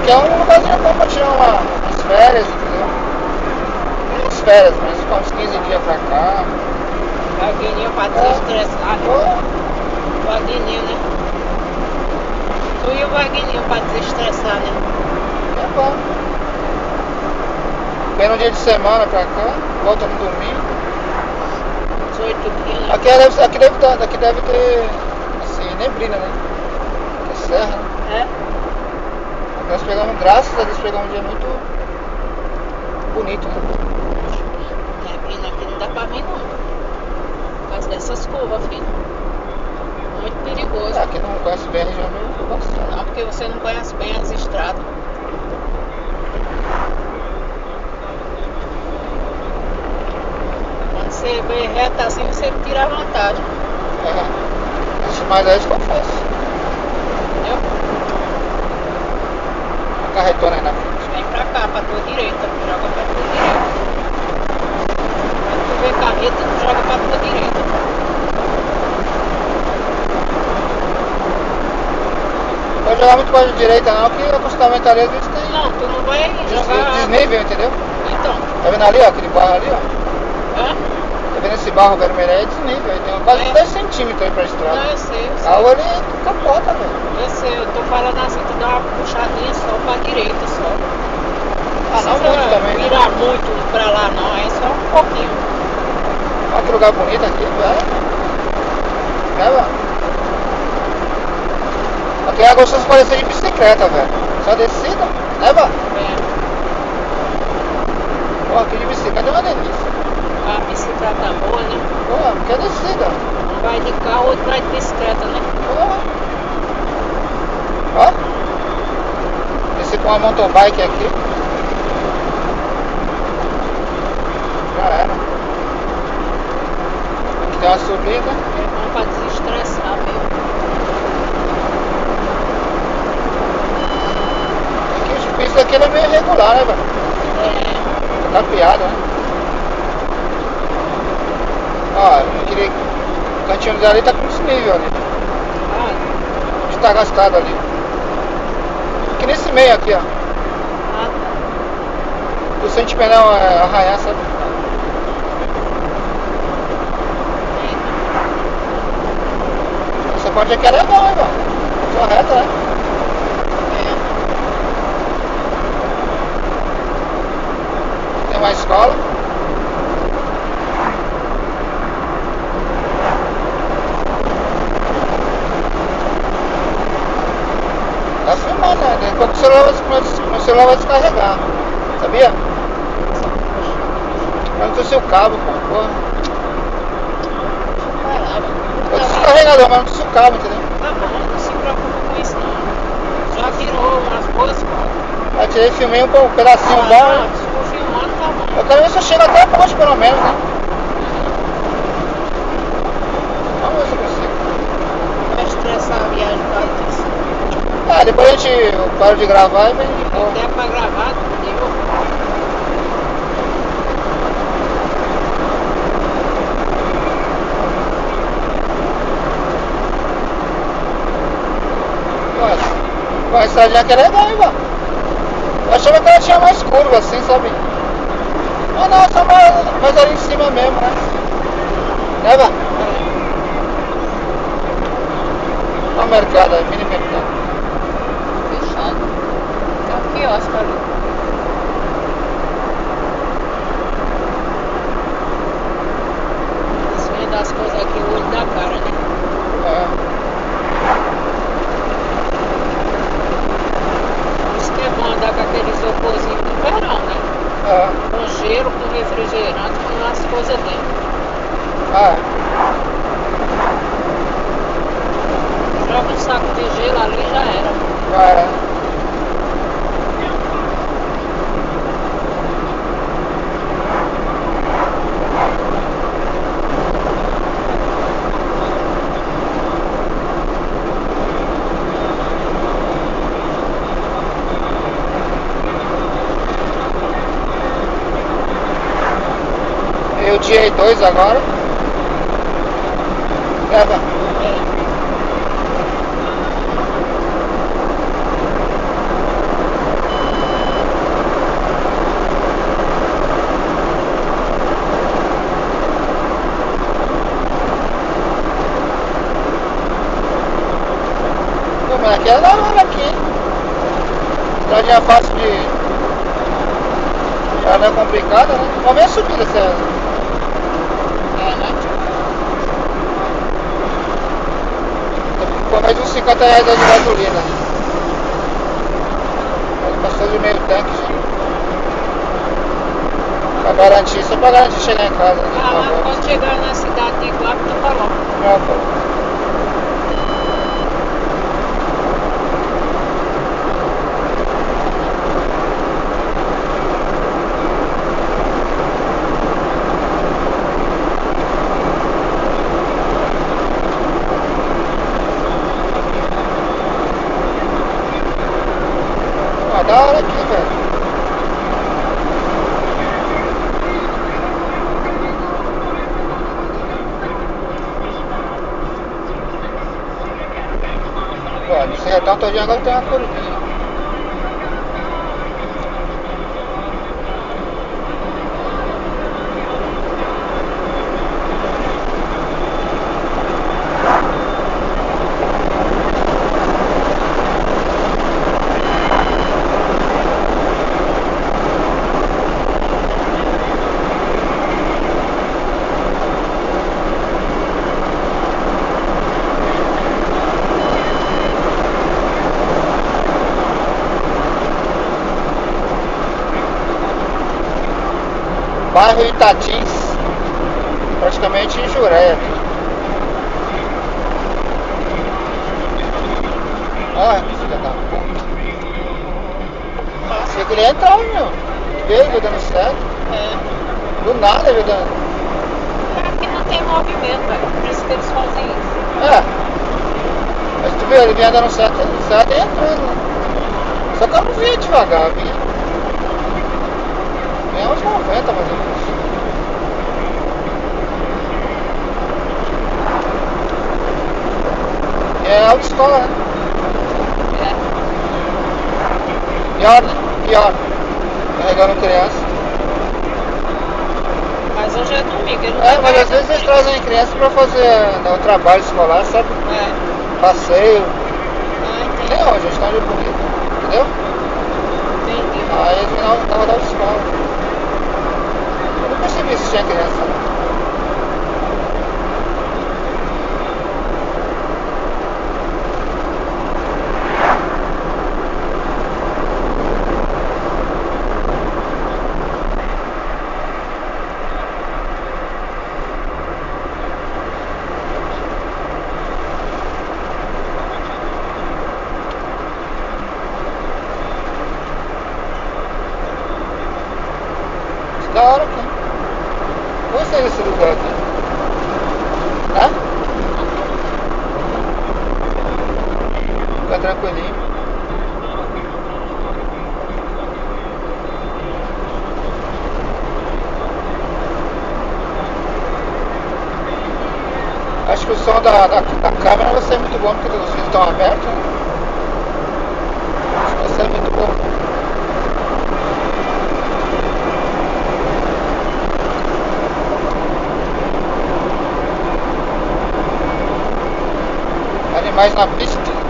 aqui é um lugarzinho bom pra tirar umas férias, entendeu? Umas férias, mas ficar uns 15 dias pra cá. Vaguinho pra desestressar, né? Vaguinho, né? Tu e o Vaguinho pra desestressar, né? É bom. Vem no dia de semana pra cá, volta no domingo. 18 dias, né? Aqui deve ter, assim, neblina, né? Que é serra, né? É? Nós pegamos, graças a Deus, pegamos um dia muito bonito, né? Neblina aqui não dá pra vir, não. Por causa dessas curvas, filho. Muito perigoso. Aqui não conhece bem a região meio bastante. Não, porque você não conhece bem as estradas. Quando você vê reta assim, você tira a vantagem. Mas é isso que eu faço. Entendeu? A carretona aí na frente. Vem pra cá, pra tua direita. Joga pra tua direita. Quando tu vê carreta, tu joga pra tua direita. Não pode jogar muito para a direita não, que o acostamento ali às vezes tem. Não, tu não vai jogar. Desnível, entendeu? Então. Tá vendo ali, ó, aquele barro ali, ó? Hã? Tá vendo esse barro vermelho aí? É desnível, aí tem quase 10 centímetros aí pra estrada. Não, eu sei. A água ali capota, velho. Eu sei, eu tô falando assim, tu dá uma puxadinha só pra direita só. Não muito também, né? Virar muito pra lá não, é só um pouquinho. Olha que lugar bonito aqui, velho. É, mano. Aqui é gostoso de parecer de bicicleta, velho. Só descida, né, mano? Pô, aqui de bicicleta é uma delícia. A bicicleta boa, né? Pô, porque é descida. Um vai de carro, outro vai de bicicleta, né? Ó. Desci com uma mountain bike aqui. Já era. Aqui tem uma subida. É bom pra desestressar mesmo. Isso aqui é meio irregular, né, velho? Tá capeado, né? Ó, aquele cantinho ali tá com desnível ali. Onde tá gastado ali. Aqui nesse meio aqui, ó. Tu sente pneu arranhar, sabe? Essa parte aqui é legal, hein, velho? Só reta, né? Tem uma escola. Tá filmando, né? Daqui a pouco o celular vai descarregar. Sabia? Eu não tô sem o cabo, pô. Eu tô descarregador, mas não tô sem o cabo, entendeu? Tá bom, não se preocupa com isso não. Já tirou umas coisas, pô. Eu tirei, filmei um pedacinho bom. Se for filmando, tá bom. Eu quero ver se eu chego até a ponte, pelo menos, né? Vamos ver se eu consigo. Vai estressar a viagem por causa disso. Depois a gente para de gravar e vem de boa. Até pra gravar, entendeu? Pô, a estradinha aqui é legal, hein, mano? Eu achava que ela tinha mais curva assim, sabe? Mas não, só mais ali em cima mesmo, né? Né, mano? Olha o mercado aí, mini mercado. Fechado. Tem um quiosque ali. Eles vendem as coisas aqui, o olho da cara, né? Por isso que é bom andar com aquele isoporzinho no verão, né? Com gelo, com refrigerante, com as coisas dentro. Joga um saco de gelo ali e já era. Meio-dia e 2 agora. mas aqui é da hora aqui. Estradinha fácil de. Já não é complicada, né? Vamos ver a subida, César. É, né? Foi mais uns 50 reais de gasolina. Passou de meio tanque já. Pra garantir, só pra garantir chegar em casa. Né? Ah, mas quando chegar na cidade de Guapo, tu coloca. Ah, pô. Ah, da hora aqui, velho. Ó, nesse retão todinho agora tem uma curvinha. Bairro Itatins, praticamente em Juré. Olha, filha da puta. Você queria entrar, meu. Veio dando certo. É. Do nada, veio dando. Aqui não tem movimento, velho. Por isso que eles fazem isso. É. Mas tu viu, ele vinha dando certo e entrando. Só que eu não vinha devagar, vinha. Vinha uns 90 mais ou menos. E é autoescola, né? É. Pior, né? Pior. Carregando criança. Mas hoje é domingo. Ele não É, tá mas às vezes eles carregando trazem criança pra fazer o trabalho escolar, sabe? criança. É. Passeio. Ah, entendi. Nem hoje, a gente tá de bonito. Entendeu? Entendi. Aí no final tava da escola. Eu não percebi se tinha criança. Da hora aqui. Gostei desse lugar aqui. Né? Fica tranquilinho. Acho que o som da câmera vai ser muito bom porque os vidros estão abertos, né? Acho que vai ser muito bom. Animais na pista.